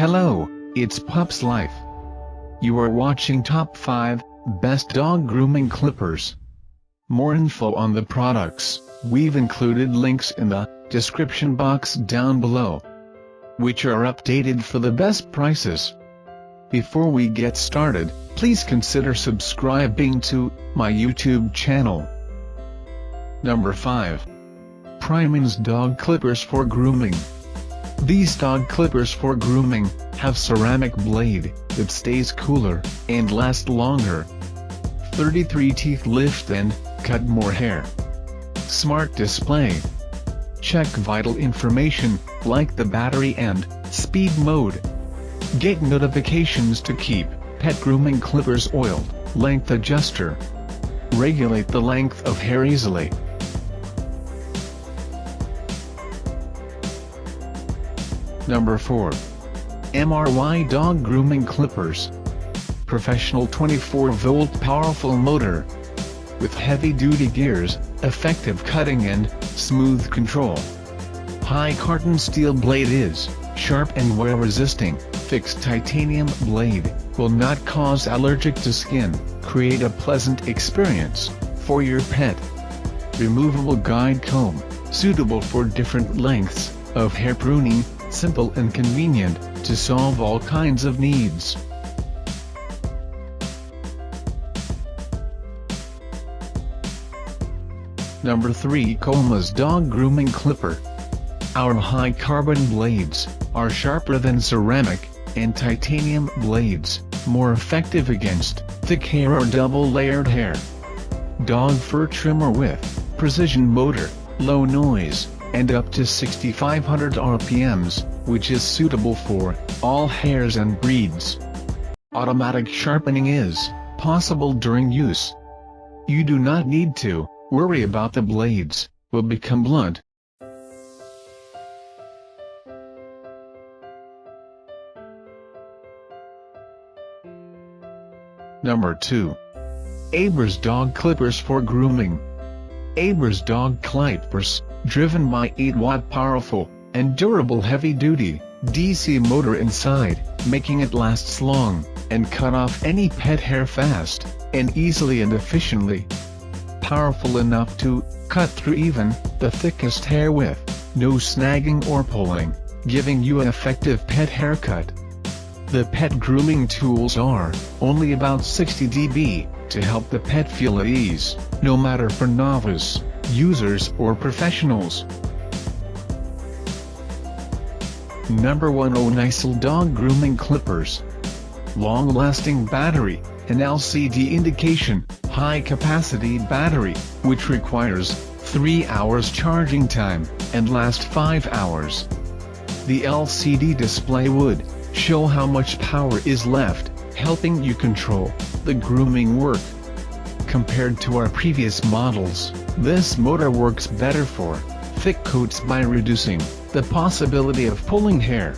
Hello, it's Pup's Life. You are watching Top 5 Best Dog Grooming Clippers. More info on the products, we've included links in the description box down below, which are updated for the best prices. Before we get started, please consider subscribing to my YouTube channel. Number 5. Primens Dog Clippers for Grooming. These dog clippers for grooming have ceramic blade that stays cooler and lasts longer. 33 teeth lift and cut more hair. Smart display. Check vital information like the battery and speed mode. Get notifications to keep pet grooming clippers oiled. Length adjuster. Regulate the length of hair easily. Number 4. MRY Dog Grooming Clippers. Professional 24-volt powerful motor. With heavy-duty gears, effective cutting and smooth control. High carbon steel blade is sharp and wear-resisting. Fixed titanium blade will not cause allergic to skin. Create a pleasant experience for your pet. Removable guide comb, suitable for different lengths of hair pruning. Simple and convenient to solve all kinds of needs. Number 3. eccomas Dog Grooming Clipper. Our high carbon blades are sharper than ceramic and titanium blades, more effective against thick hair or double-layered hair. Dog fur trimmer with precision motor, low noise, and up to 6,500 RPMs, which is suitable for all hairs and breeds. Automatic sharpening is possible during use. You do not need to worry about the blades will become blunt. Number 2. AIBORS Dog Clippers for Grooming. AIBORS Dog Clippers, driven by 8-watt powerful and durable heavy-duty DC motor inside, making it lasts long and cut off any pet hair fast and easily and efficiently. Powerful enough to cut through even the thickest hair with no snagging or pulling, giving you an effective pet haircut. The pet grooming tools are only about 60 dB to help the pet feel at ease, no matter for novice users or professionals. Number 1. oneisall Dog Grooming Clippers. Long-lasting battery, an LCD indication, high-capacity battery, which requires 3 hours charging time, and last 5 hours. The LCD display would show how much power is left, helping you control the grooming work. Compared to our previous models, this motor works better for thick coats by reducing the possibility of pulling hair.